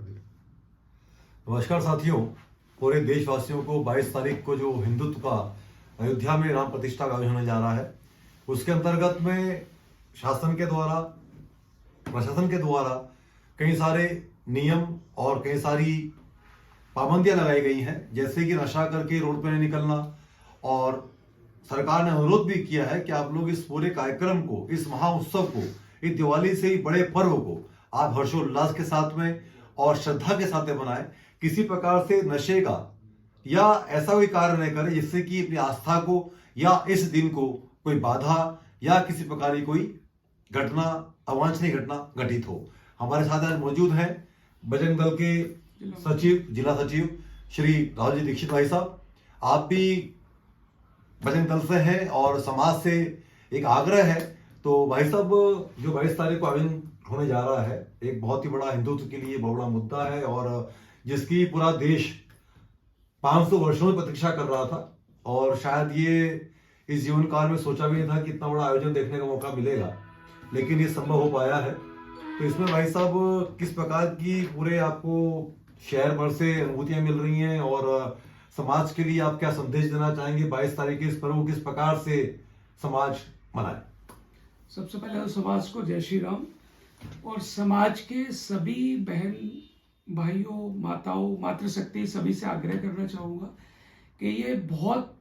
नमस्कार साथियों, पूरे देशवासियों को 22 तारीख को जो हिंदुत्व का अयोध्या में राम प्रतिष्ठा का आयोजन होने जा रहा है, उसके अंतर्गत में शासन के द्वारा, प्रशासन के द्वारा कई सारे नियम और कई सारी पाबंदियां लगाई गई हैं, जैसे कि नशा करके रोड पर नहीं निकलना। और सरकार ने अनुरोध भी किया है कि आप लोग इस पूरे कार्यक्रम को, इस महाउत्सव को, इस दिवाली से ही बड़े पर्व को आप हर्षोल्लास के साथ में और श्रद्धा के साथ में बनाएं। किसी प्रकार से नशे का या ऐसा कोई कार्य नहीं करें जिससे कि अपनी आस्था को या इस दिन को कोई बाधा या किसी प्रकार की कोई घटना, अवांछनीय घटना घटित हो। हमारे साथ आज मौजूद हैं बजरंग दल के सचिव, जिला सचिव श्री राहुल जी दीक्षित भाई साहब। आप भी बजरंग दल से हैं और समाज से एक आग्रह है, तो भाई साहब जो 22 तारीख को आयोजन होने जा रहा है, एक बहुत ही बड़ा हिंदुत्व के लिए बहुत बड़ा मुद्दा है और जिसकी पूरा देश 500 वर्षों में प्रतीक्षा कर रहा था और शायद ये इस जीवन काल में सोचा भी नहीं था कि इतना बड़ा आयोजन देखने का मौका मिलेगा, लेकिन ये संभव हो पाया है। तो इसमें भाई साहब किस प्रकार की पूरे आपको शहर भर से अनुभूतियां मिल रही हैं और समाज के लिए आप क्या संदेश देना चाहेंगे? 22 तारीख के इस पर्व को किस प्रकार से समाज मनाए? सबसे पहले तो समाज को जय श्री राम, और समाज के सभी बहन भाइयों, माताओं, मातृशक्ति सभी से आग्रह करना चाहूँगा कि ये बहुत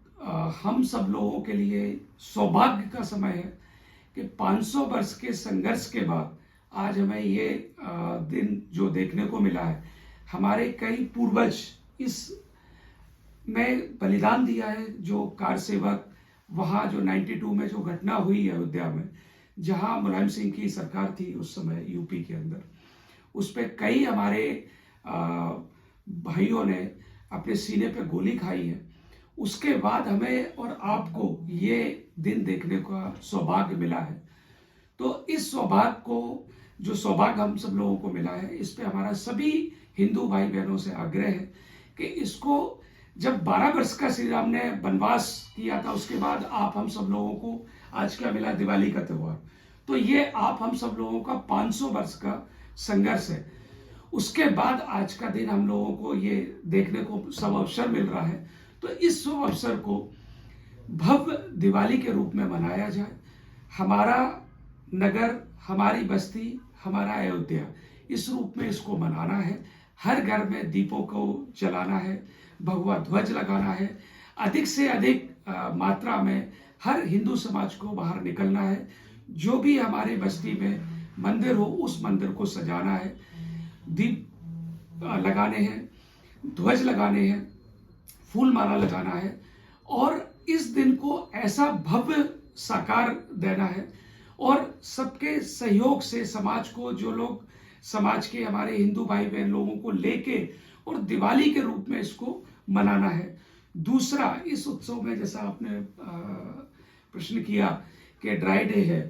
हम सब लोगों के लिए सौभाग्य का समय है कि 500 वर्ष के संघर्ष के बाद आज हमें ये दिन जो देखने को मिला है। हमारे कई पूर्वज इस में बलिदान दिया है, जो कार सेवक वहाँ जो 92 में जो घटना हुई अयोध्या में, जहाँ मुलायम सिंह की सरकार थी उस समय यूपी के अंदर, उस पर कई हमारे भाइयों ने अपने सीने पे गोली खाई है। उसके बाद हमें और आपको ये दिन देखने का सौभाग्य मिला है। तो इस सौभाग्य को, जो सौभाग्य हम सब लोगों को मिला है, इस पे हमारा सभी हिंदू भाई बहनों से आग्रह है कि इसको, जब 12 वर्ष का श्री राम ने वनवास किया था, उसके बाद आप हम सब लोगों को आज क्या मिला? दिवाली का त्यौहार। तो ये आप हम सब लोगों का 500 वर्ष का संघर्ष है। उसके बाद आज का दिन हम लोगों को ये देखने को सब अवसर मिल रहा है। तो इस शुभ अवसर को भव्य दिवाली के रूप में मनाया जाए। हमारा नगर, हमारी बस्ती, हमारा अयोध्या, इस रूप में इसको मनाना है। हर घर में दीपों को जलाना है, भगवा ध्वज लगाना है। अधिक से अधिक मात्रा में हर हिंदू समाज को बाहर निकलना है। जो भी हमारे बस्ती में मंदिर हो, उस मंदिर को सजाना है, दीप लगाने हैं, ध्वज लगाने हैं, फूल माला लगाना है और इस दिन को ऐसा भव्य साकार देना है। और सबके सहयोग से समाज को, जो लोग समाज के हमारे हिंदू भाई बहन लोगों को लेके और दिवाली के रूप में इसको मनाना है। दूसरा, इस उत्सव में जैसा आपने प्रश्न किया कि ड्राई डे है,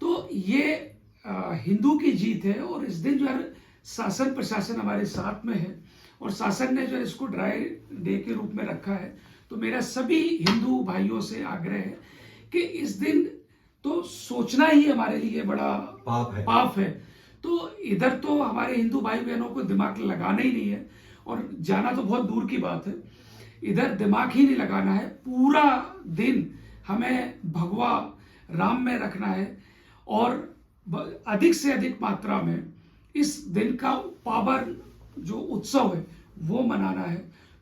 तो ये हिंदू की जीत है और इस दिन जो है शासन प्रशासन हमारे साथ में है और शासन ने जो है इसको ड्राई डे के रूप में रखा है। तो मेरा सभी हिंदू भाइयों से आग्रह है कि इस दिन तो सोचना ही हमारे लिए बड़ा पाप है। तो इधर तो हमारे हिंदू भाई बहनों को दिमाग लगाना ही नहीं है और जाना तो बहुत दूर की बात है, इधर दिमाग ही नहीं लगाना है। पूरा दिन हमें भगवा राम में रखना है और अधिक से अधिक मात्रा में इस दिन का पावन जो उत्सव है वो मनाना है।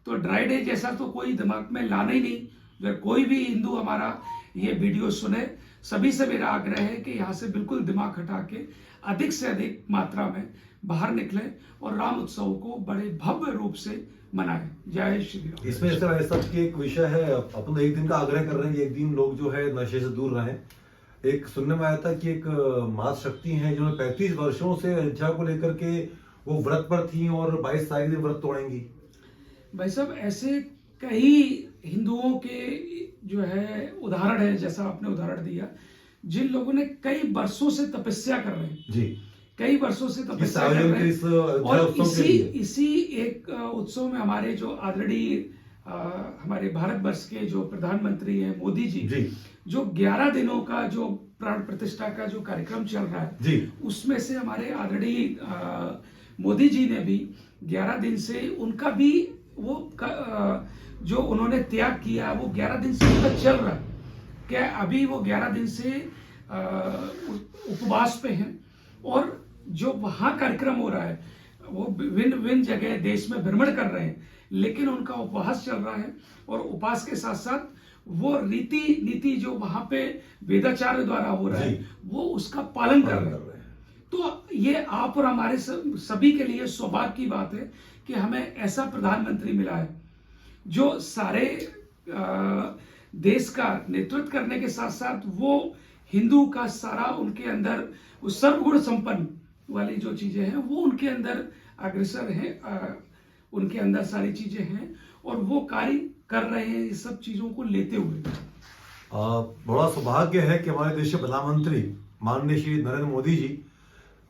तो ड्राई डे जैसा तो कोई दिमाग में लाना ही नहीं। अगर कोई भी हिंदू हमारा ये वीडियो सुने, सभी से मेरा आग्रह है कि यहाँ से बिल्कुल दिमाग हटा के अधिक से अधिक मात्रा में बाहर निकले और राम उत्सव को बड़े भव्य रूप से मनाएं। जय श्री राम। इसमें ऐसा की एक विषय है, अपन एक दिन का आग्रह कर रहे हैं, एक दिन लोग जो है नशे से दूर रहें। एक सुनने में आया था कि एक माता शक्ति हैं जिन्होंने 35 वर्षों से अयोध्या को लेकर के वो व्रत पर थी और 22 तारीख दिन व्रत तोड़ेंगी। भाई साहब, ऐसे कई हिंदुओं के जो है उदाहरण है, जैसा आपने उदाहरण दिया, जिन लोगों ने कई वर्षों से तपस्या कर रहे हैं जी, कई वर्षों से तपस्या कर रहे हैं। और इसी एक उत्सव में हमारे जो आदरणीय हमारे भारतवर्ष के जो प्रधानमंत्री हैं मोदी जी, जो 11 दिनों का जो प्राण प्रतिष्ठा का जो कार्यक्रम चल रहा है जी, उसमें से हमारे आदरणीय मोदी जी ने भी 11 दिन से उनका भी वो जो उन्होंने त्याग किया वो 11 दिन से उनका चल रहा है। क्या अभी वो 11 दिन से उपवास पे हैं, और जो वहाँ कार्यक्रम हो रहा है वो विभिन्न विभिन्न जगह देश में भ्रमण कर रहे हैं, लेकिन उनका उपवास चल रहा है। और उपवास के साथ साथ वो रीति नीति जो वहाँ पे वेदाचार्य द्वारा हो रहा है वो उसका पालन कर रहे हैं। तो ये आप और हमारे सभी के लिए सौभाग्य की बात है कि हमें ऐसा प्रधानमंत्री मिला है जो सारे देश का नेतृत्व करने के साथ साथ वो हिंदू का सारा उनके अंदर उस सर्वगुण संपन्न वाली जो चीजें हैं वो उनके अंदर अग्रसर हैं, उनके अंदर सारी चीजें हैं और वो कार्य कर रहे हैं इस सब चीजों को लेते हुए। बड़ा सौभाग्य है कि हमारे देश के प्रधानमंत्री माननीय श्री नरेंद्र मोदी जी,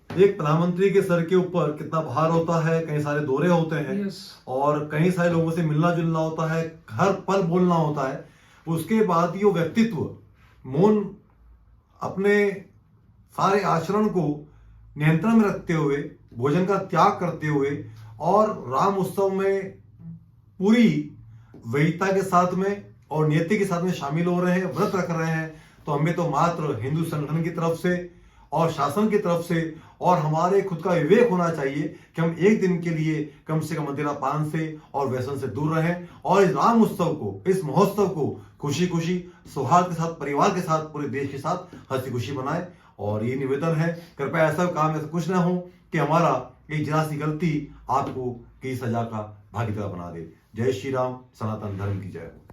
एक प्रधानमंत्री के सर के ऊपर कितना भार होता है, कई सारे दौरे होते हैं और कई सारे लोगों से मिलना जुलना होता है, हर पल बोलना होता है। उसके बाद ये व्यक्तित्व मौन अपने सारे आचरण को नियंत्रण में रखते हुए, भोजन का त्याग करते हुए और राम उत्सव में पूरी वैधता के साथ में और नियति के साथ में शामिल हो रहे हैं, व्रत रख रहे हैं। तो हमें तो मात्र हिंदू संगठन की तरफ से और शासन की तरफ से और हमारे खुद का विवेक होना चाहिए कि हम एक दिन के लिए कम से कम मदिरा पान से और व्यसन से दूर रहें और इस राम उत्सव को, इस महोत्सव को खुशी खुशी सौहार्द के साथ, परिवार के साथ, पूरे देश के साथ हंसी खुशी बनाए। और ये निवेदन है, कृपया ऐसा काम ऐसा कुछ ना हो कि हमारा एक जरा सी गलती आपको की सजा का भागीदार बना दे। जय श्री राम, सनातन धर्म की जय हो।